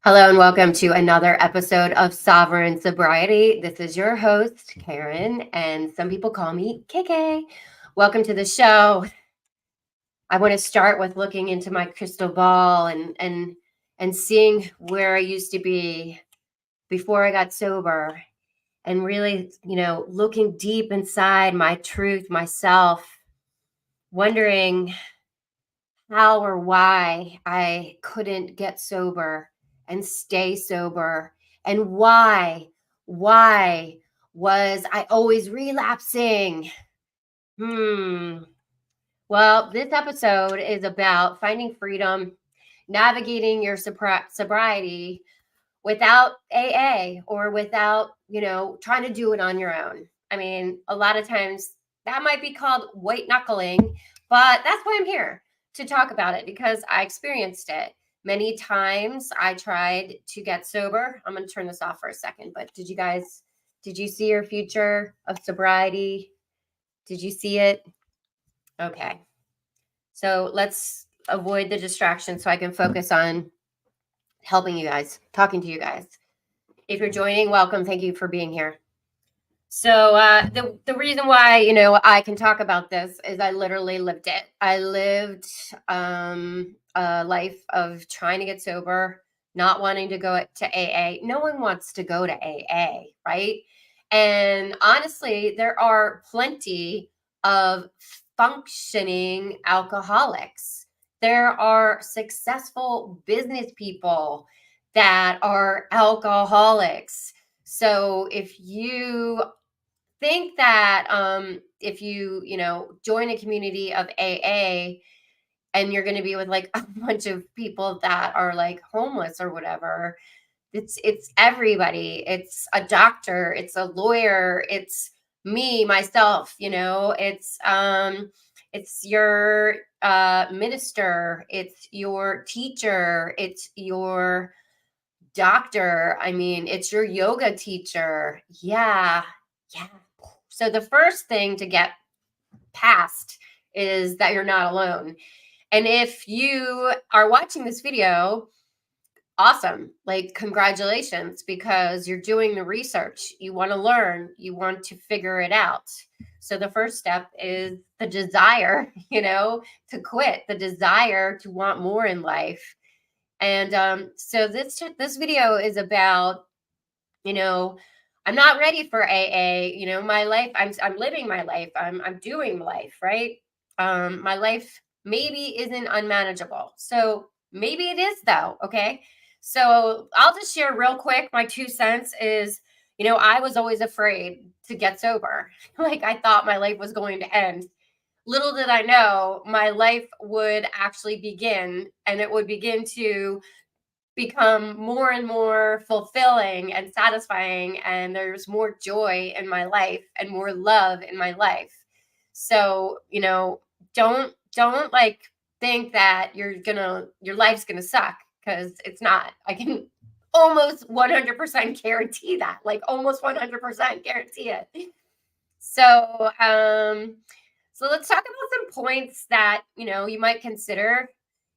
Hello and welcome to another episode of Sovereign Sobriety. This is your host, Karyn, and some people call me KK. Welcome to the show. I want to start with looking into my crystal ball and seeing where I used to be before I got sober and really, looking deep inside my truth, myself, wondering how or why I couldn't get sober and stay sober, and why was I always relapsing? Well, this episode is about finding freedom, navigating your sobriety without AA or without, trying to do it on your own. I mean, a lot of times that might be called white knuckling, but that's why I'm here to talk about it because I experienced it. Many times I tried to get sober. I'm going to turn this off for a second, but did you see your future of sobriety? Did you see it? Okay. So let's avoid the distraction so I can focus on helping you guys, talking to you guys. If you're joining, welcome. Thank you for being here. So the reason why I can talk about this is I literally lived it. I lived a life of trying to get sober, not wanting to go to AA. No one wants to go to AA, right? And honestly, there are plenty of functioning alcoholics. There are successful business people that are alcoholics. So if you think that if you join a community of AA and you're going to be with like a bunch of people that are like homeless or whatever, it's everybody. It's a doctor, it's a lawyer, it's me myself, it's your minister, it's your teacher, it's your doctor. I mean, it's your yoga teacher. Yeah. So the first thing to get past is that you're not alone. And if you are watching this video, awesome. Like, congratulations, because you're doing the research. You want to learn, you want to figure it out. So the first step is the desire, to quit, the desire to want more in life. And so this video is about, I'm not ready for AA. My life, I'm living my life. I'm doing life, right? My life maybe isn't unmanageable. So maybe it is though, okay? So I'll just share real quick. My 2 cents is, I was always afraid to get sober. Like, I thought my life was going to end. Little did I know my life would actually begin, and it would begin to become more and more fulfilling and satisfying, and there's more joy in my life and more love in my life. So don't like think that your life's gonna suck, because it's not. I can almost 100% guarantee that, like almost 100% guarantee it. So let's talk about some points that you might consider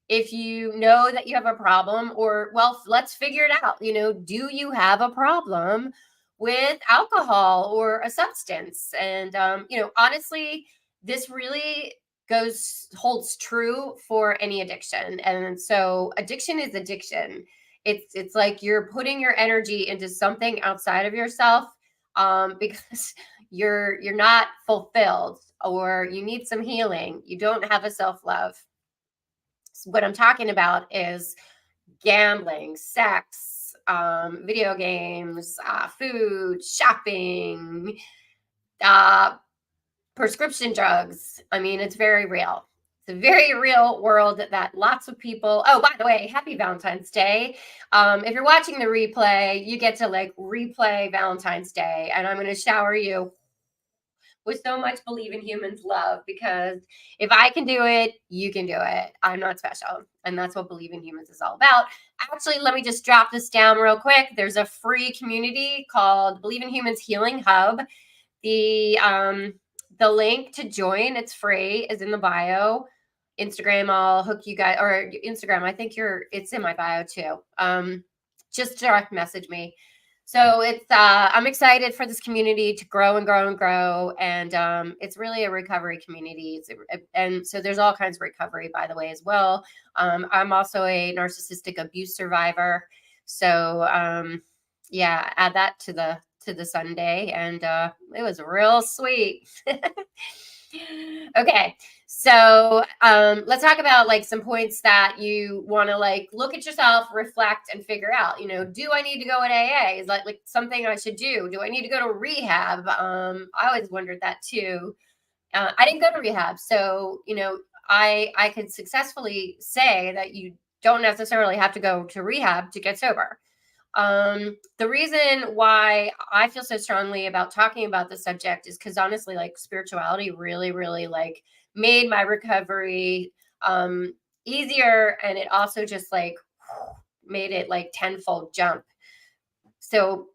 if you know that you have a problem, or, well, let's figure it out. Do you have a problem with alcohol or a substance? And honestly, this really holds true for any addiction. And so addiction is addiction. It's like you're putting your energy into something outside of yourself, because you're not fulfilled, or you need some healing. You don't have a self-love. What I'm talking about is gambling, sex, video games, food, shopping, uh, prescription drugs. I mean, it's very real. It's a very real world that lots of people. Oh, by the way, happy Valentine's Day. If you're watching the replay, you get to like replay Valentine's Day, and I'm going to shower you with so much believe in humans love, because if I can do it, you can do it. I'm not special. And that's what believe in humans is all about. Actually, let me just drop this down real quick. There's a free community called Believe in Humans Healing Hub. The link to join, it's free, is in the bio. Instagram, I'll hook you guys, or Instagram, I think it's in my bio too. just direct message me. So it's I'm excited for this community to grow and grow and grow, and it's really a recovery community. And so there's all kinds of recovery, by the way, as well. I'm also a narcissistic abuse survivor, so yeah, add that to the Sunday, and it was real sweet. Okay, so let's talk about like some points that you want to like look at yourself, reflect, and figure out. You know, do I need to go in AA? Is that like something I should do? Do I need to go to rehab? I always wondered that too. I didn't go to rehab, so you know, I could successfully say that you don't necessarily have to go to rehab to get sober. The reason why I feel so strongly about talking about this subject is because honestly, like spirituality really, really like made my recovery easier, and it also just like made it like tenfold jump. So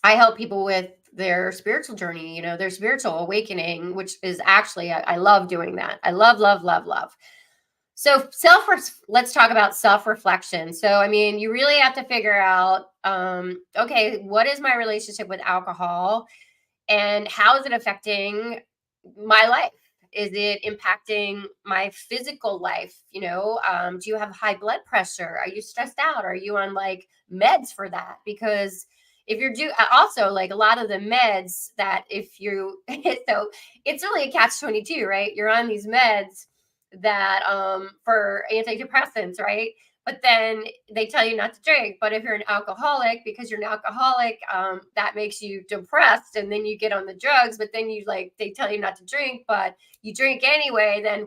I help people with their spiritual journey, you know, their spiritual awakening, which is actually I love doing that. I love, love, love, love. So let's talk about self-reflection. So, I mean, you really have to figure out, okay, what is my relationship with alcohol and how is it affecting my life? Is it impacting my physical life? You know, do you have high blood pressure? Are you stressed out? Are you on like meds for that? Because if you're also like a lot of the meds that if you, so it's really a catch 22, right? You're on these meds that for antidepressants, right? But then they tell you not to drink. But if you're an alcoholic, because you're an alcoholic, that makes you depressed, and then you get on the drugs. But then you like they tell you not to drink, but you drink anyway. Then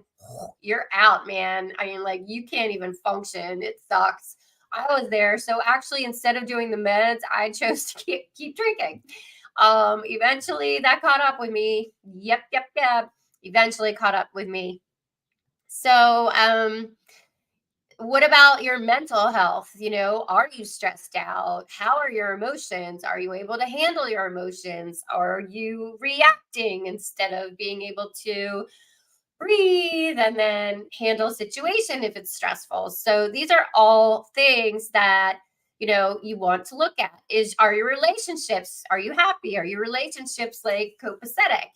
you're out, man. I mean, like you can't even function. It sucks. I was there, so actually, instead of doing the meds, I chose to keep drinking. Eventually, that caught up with me. Yep, yep, yep. Eventually, caught up with me. So, what about your mental health? You know, are you stressed out? How are your emotions? Are you able to handle your emotions? Are you reacting instead of being able to breathe and then handle a situation if it's stressful? So these are all things that you know you want to look at. Are your relationships, are you happy? Are your relationships like copacetic?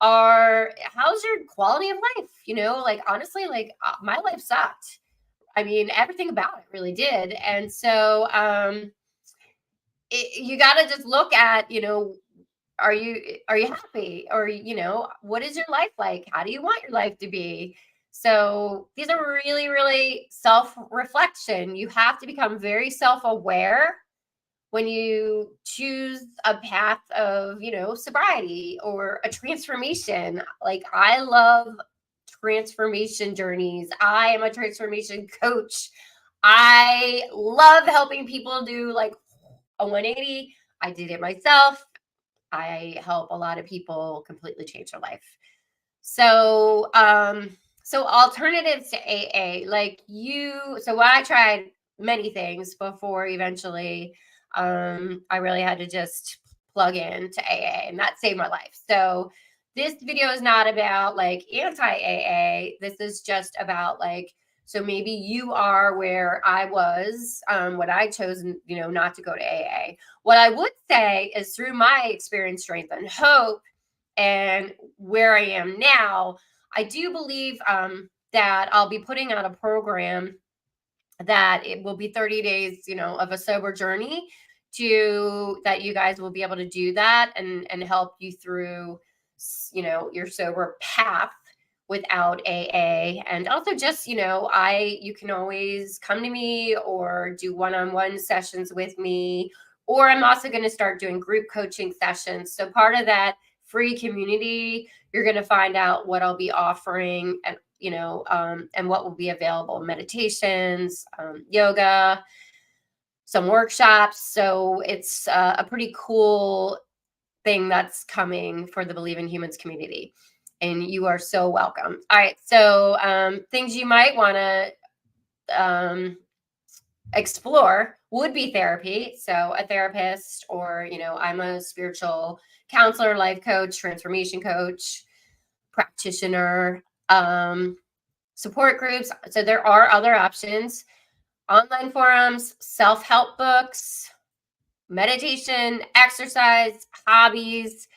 How's your quality of life? You know, like honestly, like my life sucked. I mean, everything about it really did. And so you got to just look at, you know, are you happy? Or, you know, what is your life like? How do you want your life to be? So these are really, really self-reflection. You have to become very self-aware when you choose a path of, you know, sobriety or a transformation. Like I love transformation journeys. I am a transformation coach. I love helping people do like a 180. I did it myself. I help a lot of people completely change their life. So, so alternatives to AA, like so I tried many things before eventually, I really had to just plug in to AA, and that saved my life. So this video is not about like anti-AA. This is just about like, so maybe you are where I was when I chose, you know, not to go to AA. What I would say is through my experience, strength, and hope, and where I am now, I do believe that I'll be putting out a program that it will be 30 days, you know, of a sober journey to that you guys will be able to do that and help you through, you know, your sober path without AA. And also just, you know, you can always come to me or do one-on-one sessions with me, or I'm also going to start doing group coaching sessions. So part of that free community, you're going to find out what I'll be offering and, you know, and what will be available: meditations, yoga, some workshops. So it's a pretty cool thing that's coming for the Believe in Humans community. And you are so welcome. All right. So things you might want to explore would be therapy. So a therapist, or, you know, I'm a spiritual counselor, life coach, transformation coach, practitioner, support groups. So there are other options. online forums, self-help books, meditation, exercise, hobbies,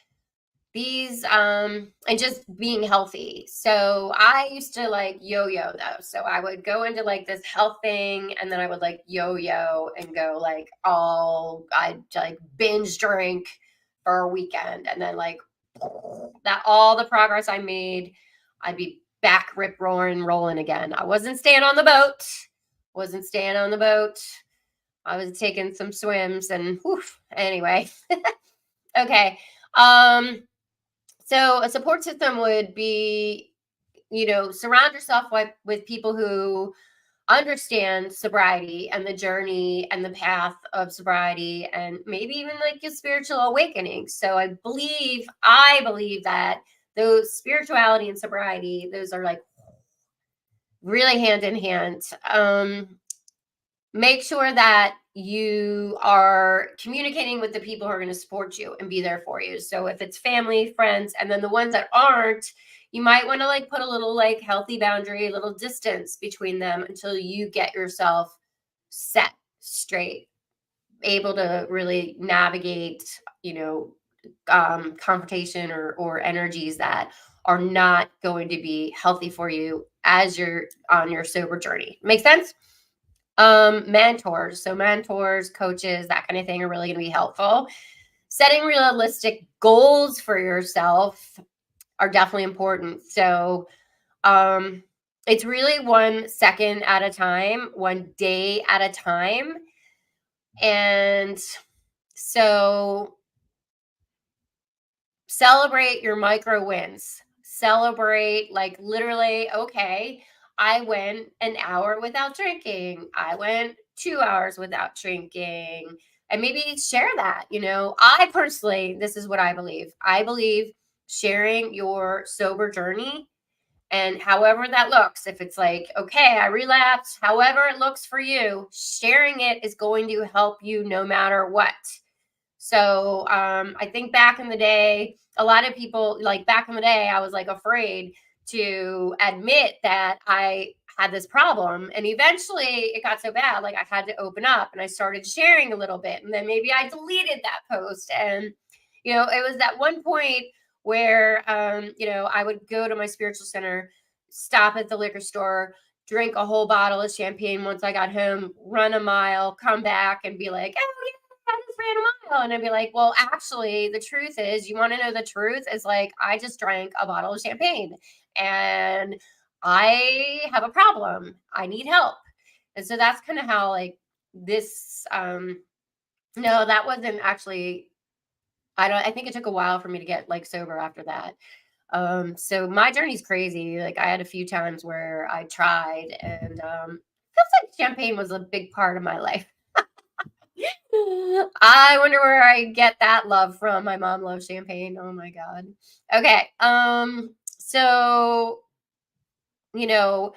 these and just being healthy. So I used to like yo-yo though. So I would go into like this health thing and then I would like yo-yo and go like I'd like binge drink for a weekend and then like that all the progress I made, I'd be back rip roaring rolling again. I wasn't staying on the boat. Wasn't staying on the boat. I was taking some swims and whew, anyway. Okay. Um so a support system would be, surround yourself with people who understand sobriety and the journey and the path of sobriety and maybe even like your spiritual awakening. So I believe that those spirituality and sobriety, those are like really hand in hand. Make sure that you are communicating with the people who are going to support you and be there for you. So if it's family, friends, and then the ones that aren't, you might want to like put a little like healthy boundary, a little distance between them until you get yourself set straight, able to really navigate, confrontation or energies that are not going to be healthy for you as you're on your sober journey. Make sense? Mentors, so mentors, coaches, that kind of thing are really going to be helpful. Setting realistic goals for yourself are definitely important. So it's really 1 second at a time, 1 day at a time. And so celebrate your micro wins. Celebrate, like, literally, okay, I went an hour without drinking. I went 2 hours without drinking. And maybe share that. I personally, this is what I believe. I believe sharing your sober journey and however that looks, if it's like, okay, I relapsed, however it looks for you, sharing it is going to help you no matter what. So I think back in the day, a lot of people, like back in the day, I was like afraid to admit that I had this problem. And eventually it got so bad, like I had to open up and I started sharing a little bit. And then maybe I deleted that post. And, it was that one point where, I would go to my spiritual center, stop at the liquor store, drink a whole bottle of champagne once I got home, run a mile, come back and be like, oh, yeah, I just ran a mile. And I'd be like, well, actually, the truth is, you want to know the truth? Is like, I just drank a bottle of champagne and I have a problem. I need help. And so that's kind of how, like, this, no, that wasn't actually, I think it took a while for me to get like sober after that. So my journey's crazy. Like I had a few times where I tried and, feels like champagne was a big part of my life. I wonder where I get that love from. My mom loves champagne. Oh my God. Okay. So, you know,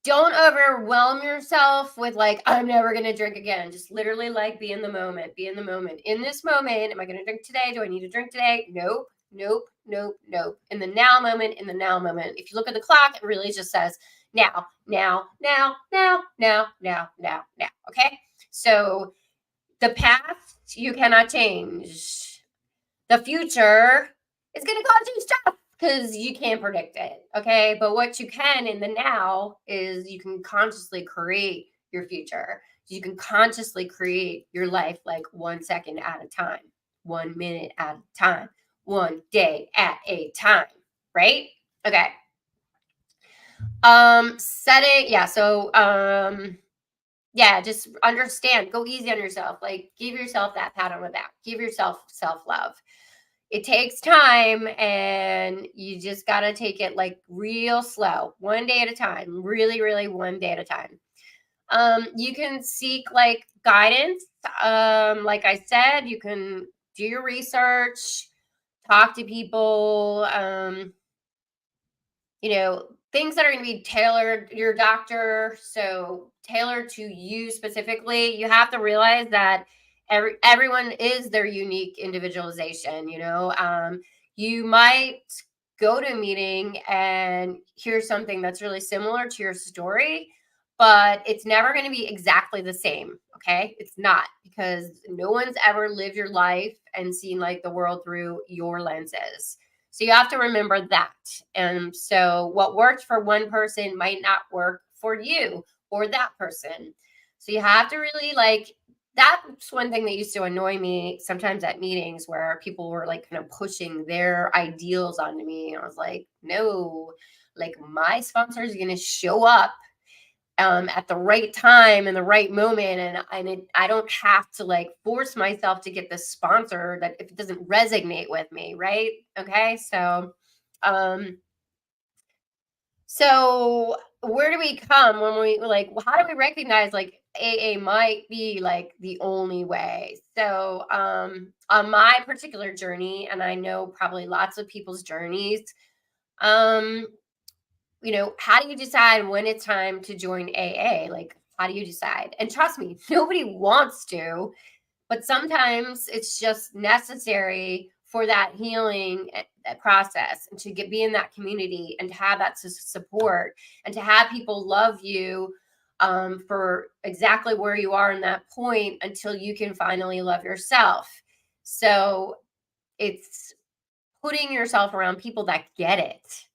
don't overwhelm yourself with like, I'm never going to drink again. Just literally like be in the moment, be in the moment. In this moment, am I going to drink today? Do I need to drink today? Nope, nope, nope, nope. In the now moment, in the now moment. If you look at the clock, it really just says now, now, now, now, now, now, now, now. Okay. So the past you cannot change. The future is going to cause you stress because you can't predict it. Okay. But what you can in the now is you can consciously create your future. You can consciously create your life like 1 second at a time, 1 minute at a time, 1 day at a time. Right? Okay. Setting, yeah. So, yeah, just understand, go easy on yourself. Like, give yourself that pat on the back, give yourself self love. It takes time and you just got to take it like real slow, 1 day at a time, really, really 1 day at a time. You can seek like guidance. Like I said, you can do your research, talk to people, things that are going to be tailored, your doctor, so tailored to you specifically. You have to realize that everyone is their unique individualization. You might go to a meeting and hear something that's really similar to your story, but it's never going to be exactly the same. Okay. It's not, because no one's ever lived your life and seen like the world through your lenses. So you have to remember that. And so what worked for one person might not work for you or that person. So you have to really like, that's one thing that used to annoy me sometimes at meetings where people were like kind of pushing their ideals onto me. I was like, no, like my sponsor is going to show up at the right time and the right moment, I don't have to like force myself to get the sponsor that if it doesn't resonate with me, right? Okay, um so where do we come when we like how do we recognize like AA might be like the only way? So on my particular journey, and I know probably lots of people's journeys, um how do you decide when it's time to join AA? Like, how do you decide? And trust me, nobody wants to, but sometimes it's just necessary for that healing that process, and to be in that community and to have that support and to have people love you for exactly where you are in that point until you can finally love yourself. So it's putting yourself around people that get it.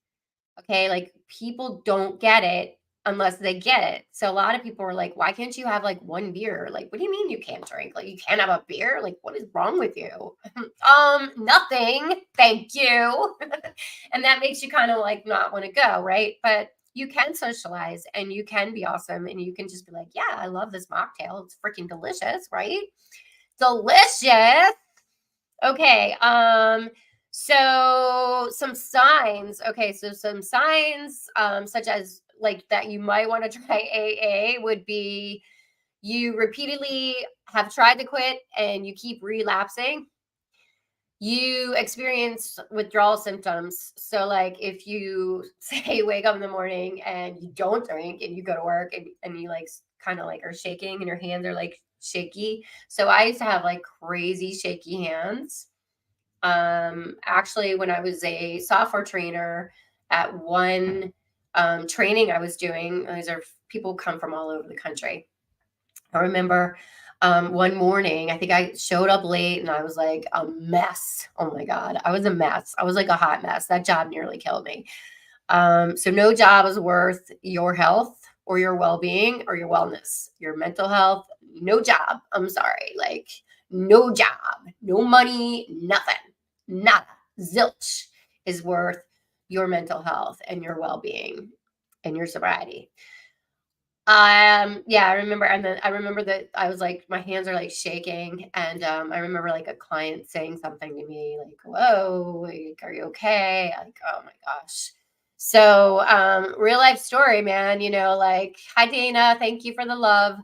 Okay, like people don't get it unless they get it. So a lot of people are like, why can't you have like one beer? Like, what do you mean you can't drink? Like, you can't have a beer? Like, what is wrong with you? Nothing. Thank you. And that makes you kind of like not want to go, right? But you can socialize and you can be awesome and you can just be like, yeah, I love this mocktail. It's freaking delicious, right? Delicious. Okay. So some signs. Okay, so some signs, such as like that you might want to try AA would be you repeatedly have tried to quit and you keep relapsing. You experience withdrawal symptoms. So, like, if you say wake up in the morning and you don't drink and you go to work and you like kind of like are shaking and your hands are like shaky. So, I used to have like crazy shaky hands. Actually, when I was a software trainer at one training I was doing, these are people come from all over the country. I remember one morning, I think I showed up late and I was like a mess. Oh my God, I was a mess. I was like a hot mess. That job nearly killed me. So no job is worth your health or your well-being or your wellness, your mental health. No job. I'm sorry. Like no job, no money, nothing, nada, zilch is worth your mental health and your well-being and your sobriety. Yeah, I remember, and then I remember that I was like, my hands are like shaking, and I remember like a client saying something to me like, "Whoa, like, are you okay?" Like, oh my gosh. So, real life story, man. Like, hi Dana, thank you for the love.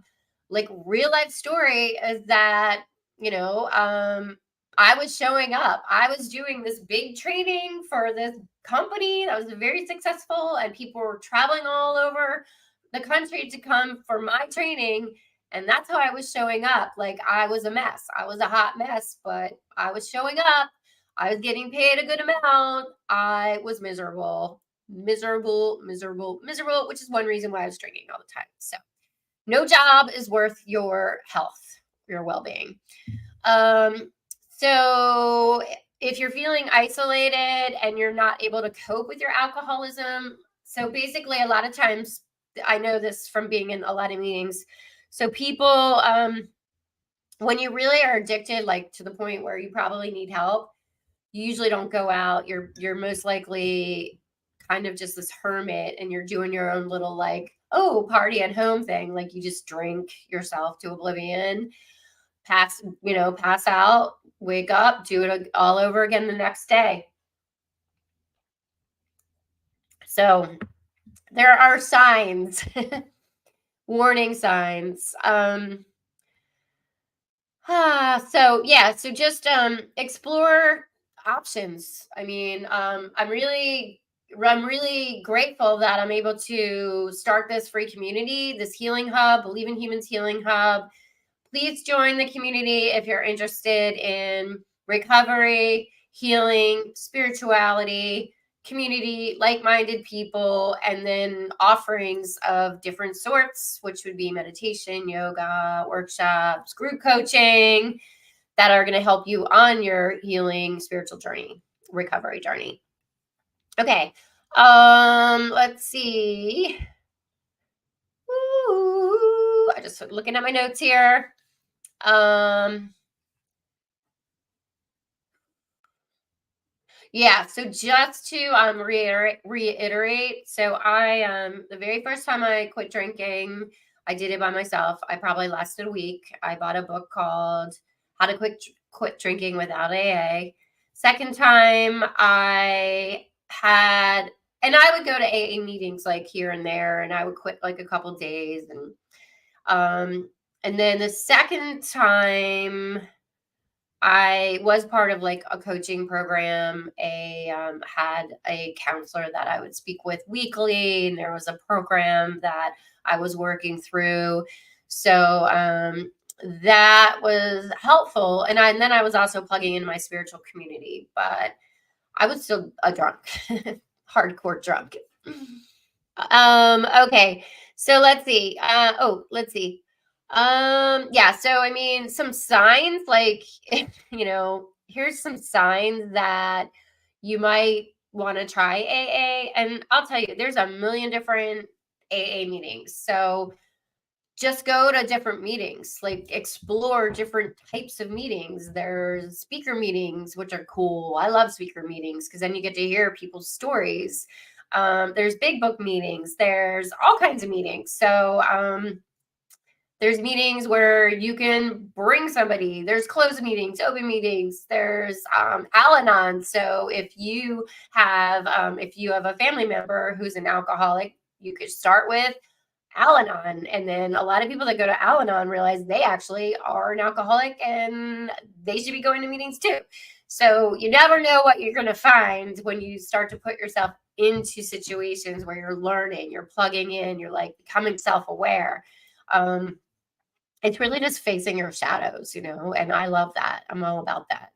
Like, real life story is that I was showing up. I was doing this big training for this company that was very successful, and people were traveling all over the country to come for my training. And that's how I was showing up. Like I was a mess. I was a hot mess, but I was showing up. I was getting paid a good amount. I was miserable, miserable, miserable, miserable, which is one reason why I was drinking all the time. So no job is worth your health, your well-being. So if you're feeling isolated and you're not able to cope with your alcoholism, so basically a lot of times I know this from being in a lot of meetings. So people, when you really are addicted, like to the point where you probably need help, you usually don't go out. You're most likely kind of just this hermit, and you're doing your own little like party at home thing. Like you just drink yourself to oblivion, pass out, wake up, do it all over again the next day. So there are signs, warning signs. So just explore options. I mean, I'm really grateful that I'm able to start this free community, this healing hub, Believe in Humans Healing Hub. Please join the community if you're interested in recovery, healing, spirituality, community, like-minded people, and then offerings of different sorts, which would be meditation, yoga, workshops, group coaching, that are going to help you on your healing spiritual journey, recovery journey. Okay. Let's see. Ooh, I just looking at my notes here. Yeah, so just to reiterate, so I the very first time I quit drinking, I did it by myself. I probably lasted a week. I bought a book called How to Quit Drinking Without AA. Second time I had, and I would go to AA meetings like here and there, and I would quit like a couple days, and then the second time I was part of like a coaching program. Had a counselor that I would speak with weekly, and there was a program that I was working through. So that was helpful, and then I was also plugging in my spiritual community, but I was still a drunk, hardcore drunk. Okay, so let's see. Let's see. Yeah, so I mean, some signs like, here's some signs that you might want to try AA. And I'll tell you, there's a million different AA meetings. So just go to different meetings, like explore different types of meetings. There's speaker meetings, which are cool. I love speaker meetings because then you get to hear people's stories. There's big book meetings. There's all kinds of meetings. So there's meetings where you can bring somebody. There's closed meetings, open meetings. There's Al-Anon. So if you have a family member who's an alcoholic, you could start with Al-Anon. And then a lot of people that go to Al-Anon realize they actually are an alcoholic and they should be going to meetings too. So you never know what you're going to find when you start to put yourself into situations where you're learning, you're plugging in, you're like becoming self-aware. It's really just facing your shadows, and I love that. I'm all about that.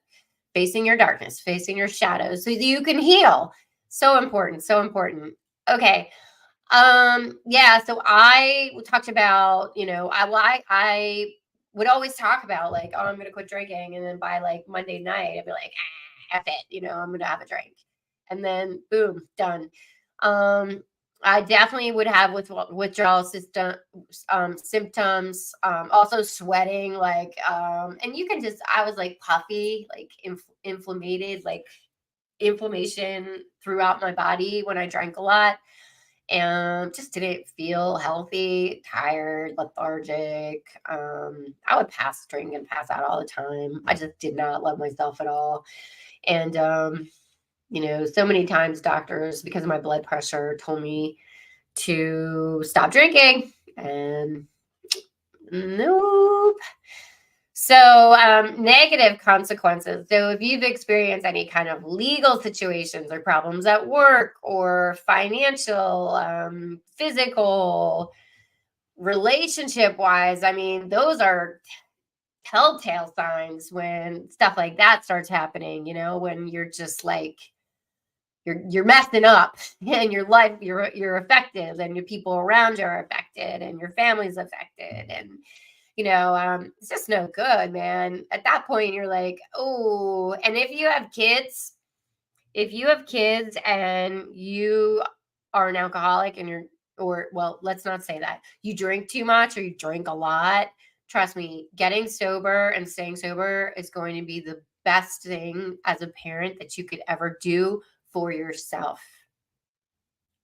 Facing your darkness, facing your shadows so that you can heal. So important, so important. Okay. Yeah, so I talked about, I would always talk about like, oh, I'm gonna quit drinking, and then by like Monday night, I'd be like, F it, I'm gonna have a drink, and then boom, done. I definitely would have withdrawal system symptoms, also sweating, like, and you can just, I was like puffy, like inflamed, like inflammation throughout my body when I drank a lot, and just didn't feel healthy, tired, lethargic. I would drink and pass out all the time. I just did not love myself at all. And, so many times doctors, because of my blood pressure, told me to stop drinking, and nope. So negative consequences. So if you've experienced any kind of legal situations or problems at work or financial, physical, relationship wise, I mean, those are telltale signs when stuff like that starts happening, when you're just like, you're messing up and your life, you're affected, and your people around you are affected, and your family's affected, and it's just no good, man. At that point, you're like, oh, and if you have kids and you are an alcoholic and well, let's not say that. You drink too much or you drink a lot. Trust me, getting sober and staying sober is going to be the best thing as a parent that you could ever do for yourself.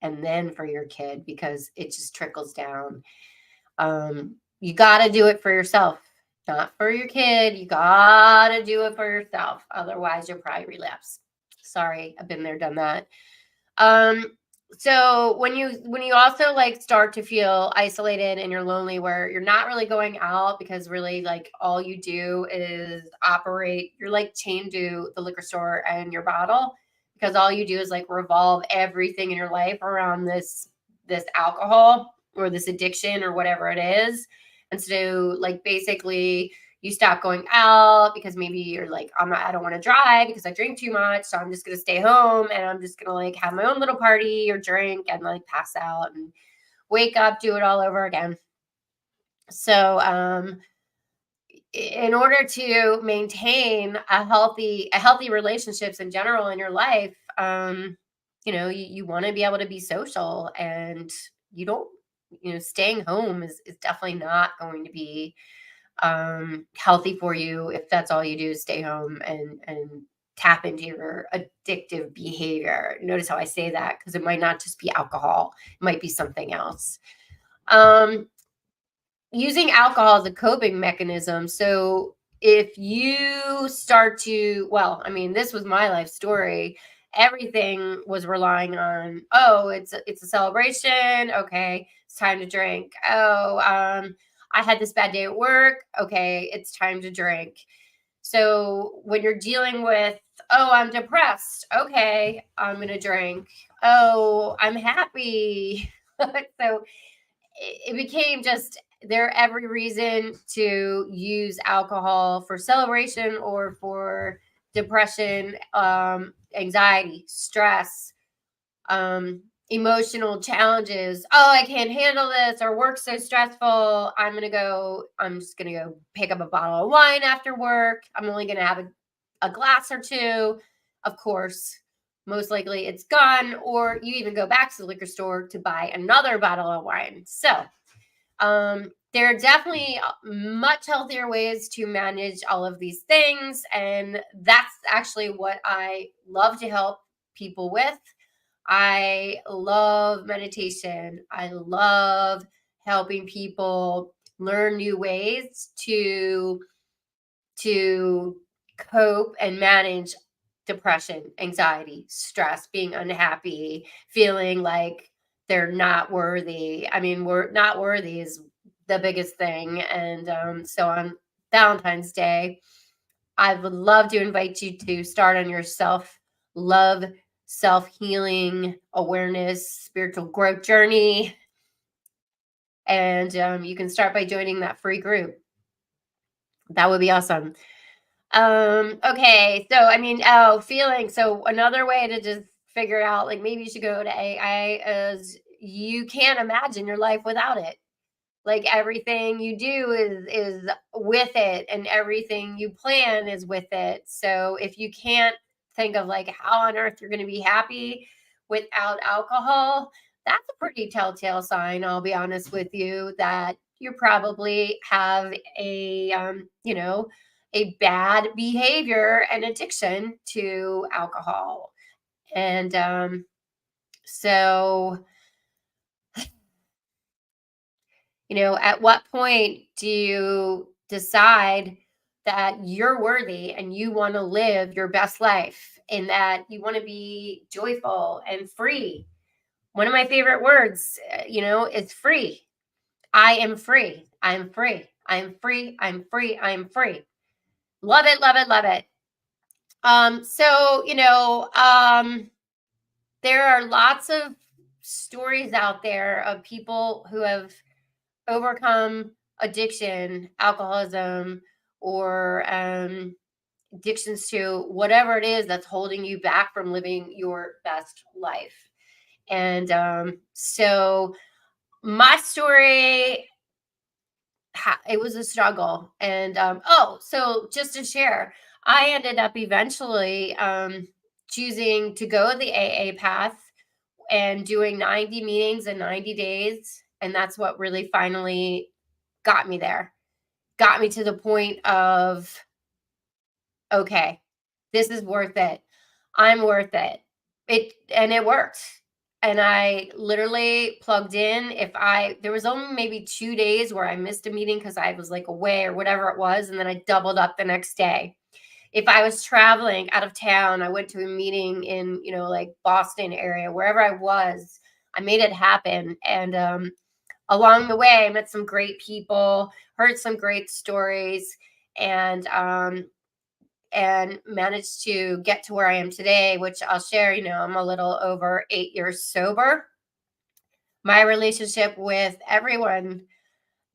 And then for your kid, because it just trickles down. You got to do it for yourself, not for your kid. You got to do it for yourself. Otherwise, you'll probably relapse. Sorry, I've been there, done that. So when you also like start to feel isolated and you're lonely, where you're not really going out because really like all you do is operate, you're like chained to the liquor store and your bottle, because all you do is like revolve everything in your life around this alcohol or this addiction or whatever it is. And so like basically You stop going out because maybe you're like, I don't want to drive because I drink too much. So I'm just going to stay home and I'm just going to like have my own little party or drink and like pass out and wake up, do it all over again. So, in order to maintain a healthy relationships in general in your life, you want to be able to be social, and you don't, staying home is definitely not going to be healthy for you if that's all you do is stay home and tap into your addictive behavior. Notice how I say that, because it might not just be alcohol, it might be something else. um Using alcohol as a coping mechanism. So if you start to, well, I mean, this was my life story. Everything was relying on, oh, it's a celebration. Okay, it's time to drink. Oh, I had this bad day at work. Okay, it's time to drink. So when you're dealing with, oh, I'm depressed. Okay, I'm gonna drink. Oh, I'm happy. So it became just there every reason to use alcohol for celebration or for depression, anxiety, stress, emotional challenges. Oh, I can't handle this, or work's so stressful. I'm just gonna go pick up a bottle of wine after work. I'm only gonna have a glass or two. Of course, most likely it's gone, or you even go back to the liquor store to buy another bottle of wine. So there are definitely much healthier ways to manage all of these things. And that's actually what I love to help people with. I love meditation. I love helping people learn new ways to cope and manage depression, anxiety, stress, being unhappy, feeling like they're not worthy. I mean, we're not worthy is the biggest thing. And so on Valentine's Day, I would love to invite you to start on your self love, self healing, awareness, spiritual growth journey. And you can start by joining that free group. That would be awesome. Okay. So, I mean, feeling. So another way to just figure out, like, maybe you should go to AI is you can't imagine your life without it. Like, everything you do is with it, and everything you plan is with it. So if you can't think of like how on earth you're going to be happy without alcohol, that's a pretty telltale sign, I'll be honest with you, that you probably have a bad behavior and addiction to alcohol. And so, at what point do you decide that you're worthy and you want to live your best life and that you want to be joyful and free? One of my favorite words, is free. I am free. I'm free. I'm free. I'm free. I'm free. Love it. Love it. Love it. So, there are lots of stories out there of people who have overcome addiction, alcoholism, or addictions to whatever it is that's holding you back from living your best life. And so my story, it was a struggle. And so just to share, I ended up eventually choosing to go the AA path and doing 90 meetings in 90 days. And that's what really finally got me there, got me to the point of, okay, this is worth it. I'm worth it. It worked. And I literally plugged in. There was only maybe 2 days where I missed a meeting because I was like away or whatever it was. And then I doubled up the next day. If I was traveling out of town, I went to a meeting in, like Boston area, wherever I was, I made it happen. And along the way, I met some great people, heard some great stories, and managed to get to where I am today, which I'll share. I'm a little over 8 years sober. My relationship with everyone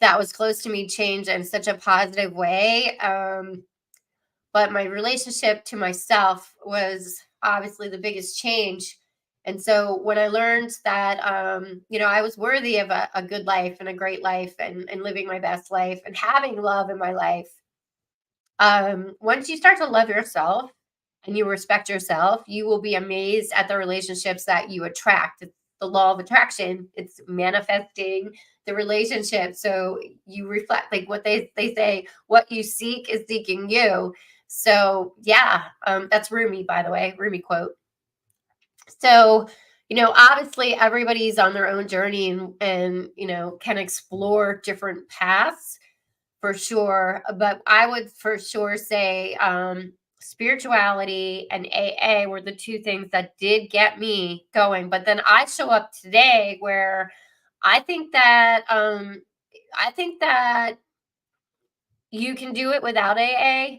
that was close to me change in such a positive way. But my relationship to myself was obviously the biggest change. And so when I learned that, I was worthy of a good life and a great life, and living my best life and having love in my life, once you start to love yourself and you respect yourself, you will be amazed at the relationships that you attract. It's the law of attraction. It's manifesting the relationship. So you reflect, like what they say, what you seek is seeking you. So yeah, that's Rumi, by the way, Rumi quote. So, obviously everybody's on their own journey, and can explore different paths for sure. But I would for sure say spirituality and AA were the two things that did get me going. But then I show up today where I think that you can do it without AA,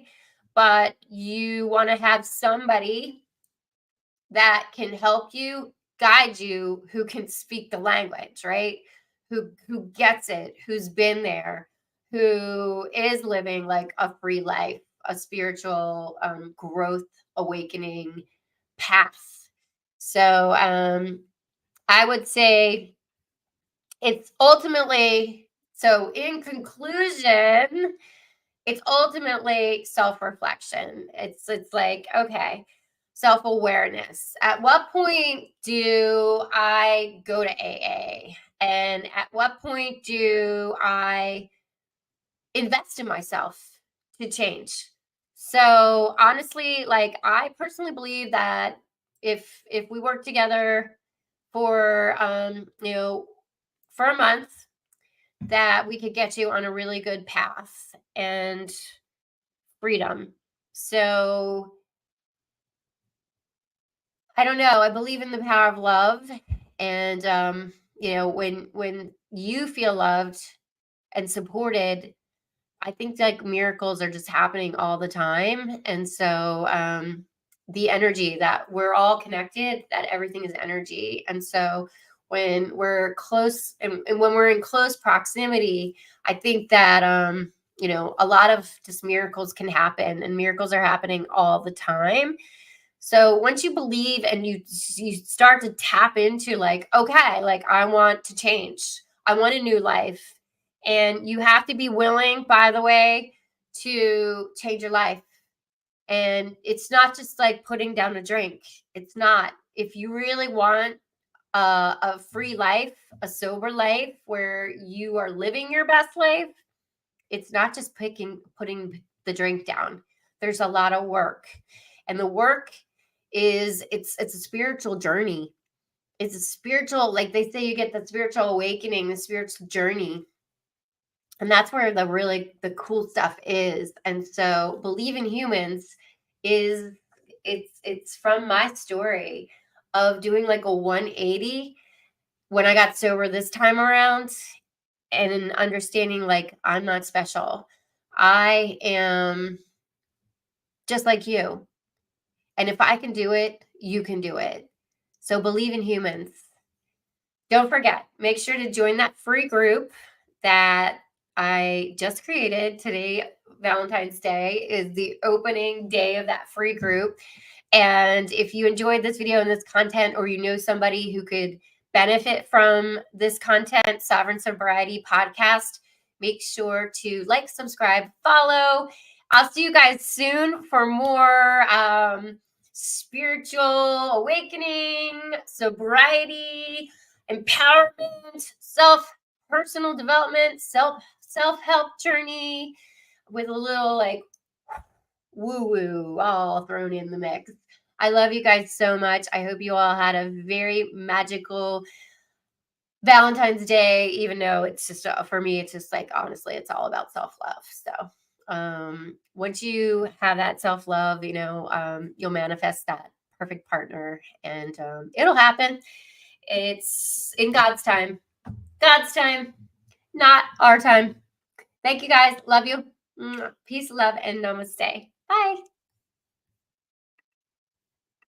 but you want to have somebody that can help you, guide you, who can speak the language, right? Who gets it, who's been there, who is living like a free life, a spiritual growth, awakening path. So I would say it's ultimately, so in conclusion, it's ultimately self-reflection. It's like, okay, self-awareness. At what point do I go to AA? And at what point do I invest in myself to change? So honestly, like I personally believe that if we work together for for a month, that we could get you on a really good path and freedom. So I don't know. I believe in the power of love, and when you feel loved and supported, I think like miracles are just happening all the time. And so the energy that we're all connected, that everything is energy. And so when we're close, and when we're in close proximity, I think that a lot of just miracles can happen, and miracles are happening all the time. So once you believe and you start to tap into like, okay, like I want to change. I want a new life. And you have to be willing, by the way, to change your life. And it's not just like putting down a drink. It's not. If you really want a free life, a sober life where you are living your best life, it's not just putting the drink down. There's a lot of work. And the work is it's a spiritual journey. It's a spiritual, like they say, you get the spiritual awakening, the spiritual journey. And that's where the cool stuff is. And so believe in humans is it's from my story of doing like a 180 when I got sober this time around, and understanding like I'm not special. I am just like you. And if I can do it, you can do it. So believe in humans. Don't forget, make sure to join that free group that I just created. Today, Valentine's Day, is the opening day of that free group. And if you enjoyed this video and this content, or you know somebody who could benefit from this content, Sovereign Sobriety Podcast, make sure to like, subscribe, follow. I'll see you guys soon for more spiritual awakening, sobriety, empowerment, personal development, self-help journey with a little like woo-woo all thrown in the mix. I love you guys so much. I hope you all had a very magical Valentine's Day, even though it's just for me, it's just like honestly, it's all about self-love. So once you have that self-love, you'll manifest that perfect partner, and it'll happen. It's in God's time. God's time, not our time. Thank you guys. Love you. Peace, love, and namaste. Bye.